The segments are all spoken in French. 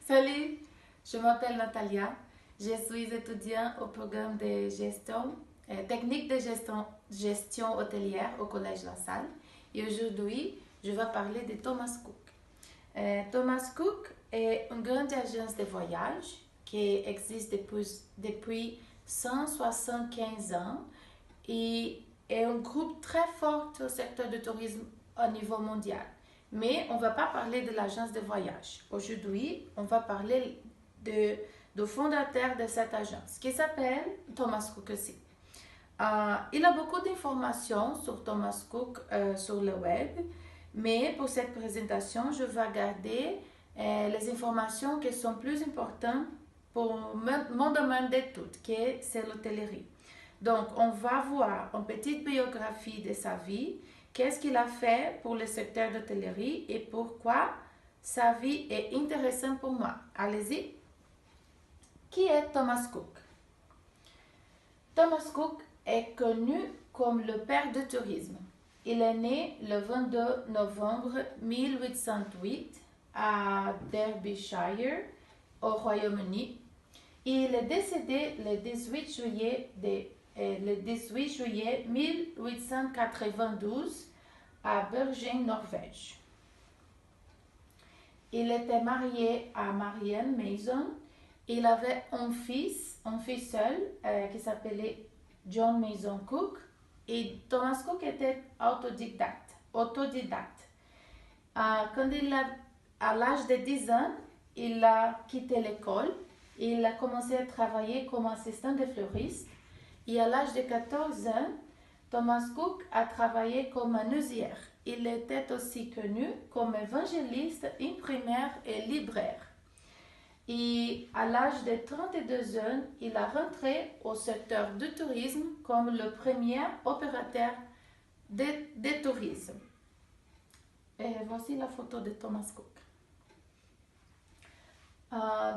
Salut, je m'appelle Natalia. Je suis étudiante au programme de gestion, technique de gestion hôtelière au Collège La Salle. Et aujourd'hui, je vais parler de Thomas Cook. Thomas Cook est une grande agence de voyage qui existe depuis 175 ans et est un groupe très fort au secteur du tourisme au niveau mondial. Mais on ne va pas parler de l'agence de voyage. Aujourd'hui, on va parler du fondateur de cette agence qui s'appelle Thomas Cook aussi. Il a beaucoup d'informations sur Thomas Cook sur le web, mais pour cette présentation, je vais garder les informations qui sont plus importantes pour mon domaine d'études, qui c'est l'hôtellerie. Donc, on va voir une petite biographie de sa vie, qu'est-ce qu'il a fait pour le secteur d'hôtellerie et pourquoi sa vie est intéressante pour moi. Allez-y. Qui est Thomas Cook? Thomas Cook est connu comme le père du tourisme. Il est né le 22 novembre 1808 à Derbyshire, au Royaume-Uni. Il est décédé le 18 juillet 1892 à Bergen, Norvège. Il était marié à Marianne Mason. Il avait un fils seul qui s'appelait John Mason Cook. Et Thomas Cook était autodidacte. Quand à l'âge de 10 ans, il a quitté l'école. Il a commencé à travailler comme assistant de fleuriste. Et à l'âge de 14 ans, Thomas Cook a travaillé comme menuisière. Il était aussi connu comme évangéliste, imprimeur et libraire. Et à l'âge de 32 ans, il a rentré au secteur du tourisme comme le premier opérateur de tourisme. Et voici la photo de Thomas Cook.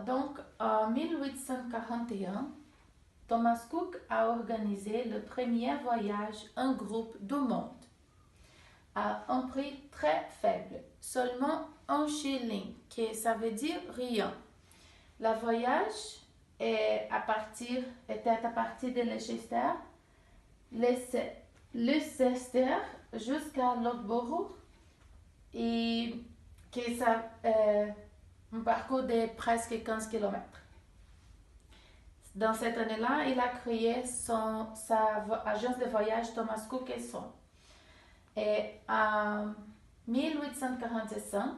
Donc, en 1841, Thomas Cook a organisé le premier voyage en groupe du monde à un prix très faible, seulement 1 shilling, qui ça veut dire rien. Le voyage était à partir de Leicester jusqu'à Loughborough et qui ça un parcours de presque 15 km. Dans cette année-là, il a créé sa agence de voyage Thomas Cook & Son. Et en 1845,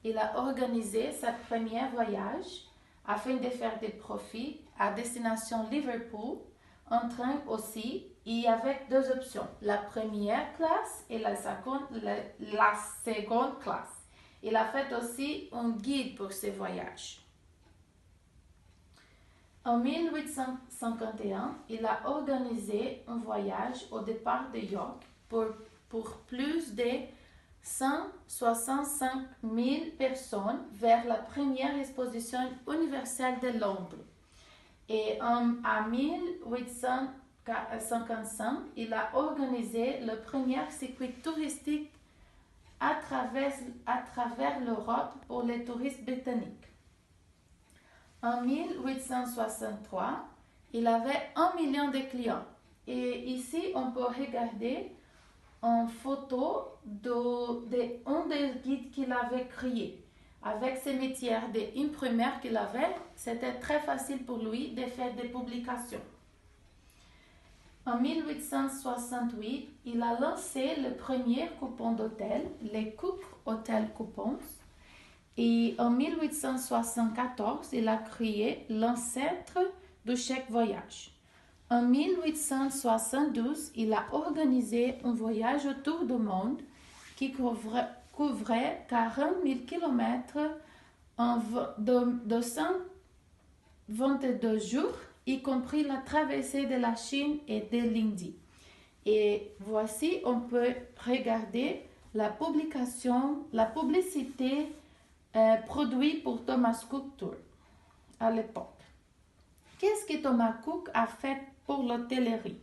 il a organisé sa premier voyage afin de faire des profits à destination Liverpool, en train aussi, et avec 2 options, la première classe et la seconde classe. Il a fait aussi un guide pour ses voyages. En 1851, il a organisé un voyage au départ de York pour plus de 165 000 personnes vers la première exposition universelle de Londres. Et en 1855, il a organisé le premier circuit touristique à travers l'Europe pour les touristes britanniques. En 1863, il avait 1 million de clients. Et ici, on peut regarder une photo d'un des guides qu'il avait créé. Avec ses métiers d'imprimeur qu'il avait, c'était très facile pour lui de faire des publications. En 1868, il a lancé le premier coupon d'hôtel, les Cook Hotel Coupons. Et en 1874, il a créé l'ancêtre du chèque voyage. En 1872, il a organisé un voyage autour du monde qui couvrait 40 000 km en 222 jours, y compris la traversée de la Chine et de l'Indie. Et voici, on peut regarder la publicité produite pour Thomas Cook Tour à l'époque. Qu'est-ce que Thomas Cook a fait pour l'hôtellerie?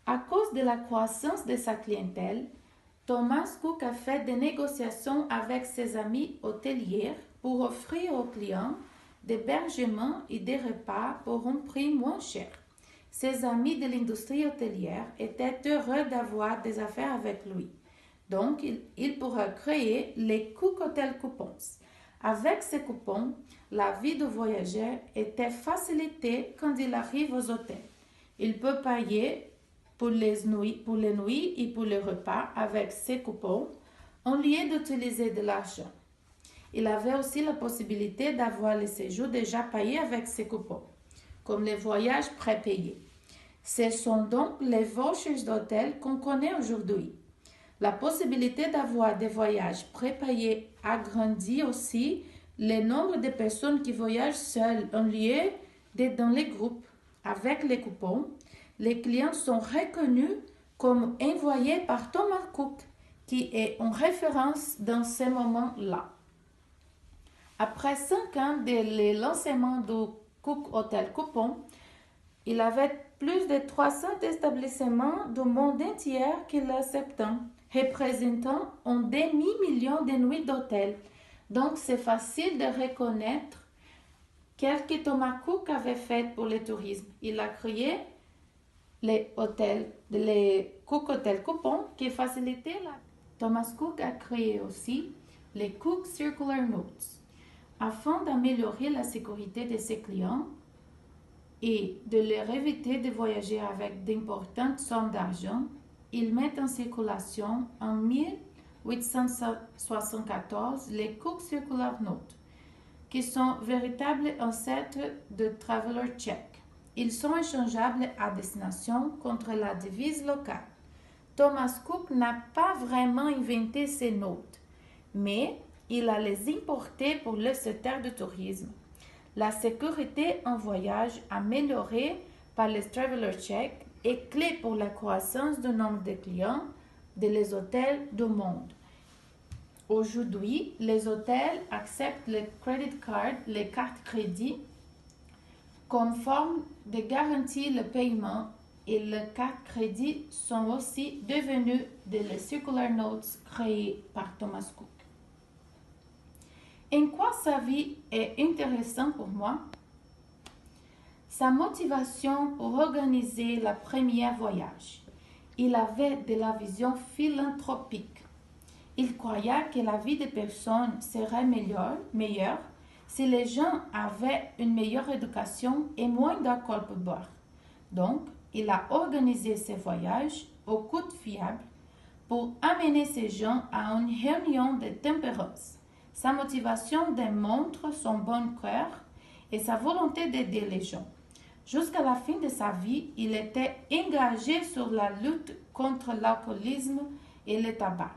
À cause de la croissance de sa clientèle, Thomas Cook a fait des négociations avec ses amis hôteliers pour offrir aux clients des hébergements et des repas pour un prix moins cher. Ses amis de l'industrie hôtelière étaient heureux d'avoir des affaires avec lui. Donc, il pourra créer les Cook Hotel Coupons. Avec ces coupons, la vie de voyageur était facilitée quand il arrive aux hôtels. Il peut payer pour les nuits et pour les repas avec ces coupons au lieu d'utiliser de l'argent. Il avait aussi la possibilité d'avoir les séjours déjà payés avec ces coupons, comme les voyages prépayés. Ce sont donc les vouchers d'hôtel qu'on connaît aujourd'hui. La possibilité d'avoir des voyages prépayés agrandit aussi le nombre de personnes qui voyagent seules au lieu d'être dans les groupes. Avec les coupons, les clients sont reconnus comme envoyés par Thomas Cook, qui est en référence dans ces moments-là. Après 5 ans de lancement du Cook Hotel Coupon, il avait plus de 300 établissements du monde entier qui l'acceptent, représentant un demi-million de nuits d'hôtel. Donc, c'est facile de reconnaître quel que Thomas Cook avait fait pour le tourisme. Il a créé les Cook Hotel Coupon qui facilitaient la... Thomas Cook a créé aussi les Cook Circular Notes. Afin d'améliorer la sécurité de ses clients et de leur éviter de voyager avec d'importantes sommes d'argent, il met en circulation en 1874 les Cook Circular Notes, qui sont véritables ancêtres de Traveler Check. Ils sont échangeables à destination contre la devise locale. Thomas Cook n'a pas vraiment inventé ces notes, mais il a les importés pour le secteur du tourisme. La sécurité en voyage améliorée par les Traveler Check est clé pour la croissance du nombre de clients des hôtels du monde. Aujourd'hui, les hôtels acceptent les credit cards, les cartes crédit, comme forme de garantir le paiement, et les cartes crédit sont aussi devenues des circular notes créées par Thomas Cook. En quoi sa vie est intéressante pour moi? Sa motivation pour organiser le premier voyage. Il avait de la vision philanthropique. Il croyait que la vie des personnes serait meilleure si les gens avaient une meilleure éducation et moins d'alcool pour boire. Donc, il a organisé ses voyages au coût fiable pour amener ces gens à une réunion de tempérance. Sa motivation démontre son bon cœur et sa volonté d'aider les gens. Jusqu'à la fin de sa vie, il était engagé sur la lutte contre l'alcoolisme et le tabac.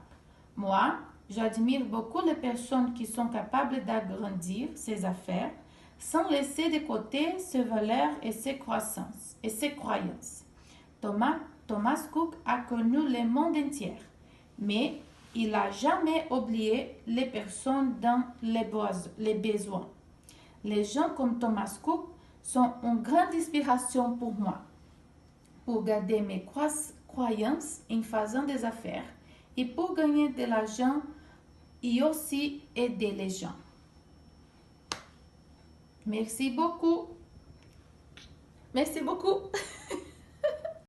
Moi, j'admire beaucoup les personnes qui sont capables d'agrandir ses affaires sans laisser de côté ses valeurs et ses croyances. Thomas Cook a connu le monde entier, mais il n'a jamais oublié les personnes dans les besoins. Les gens comme Thomas Cook sont une grande inspiration pour moi, pour garder mes croyances en faisant des affaires et pour gagner de l'argent et aussi aider les gens. Merci beaucoup. Merci beaucoup.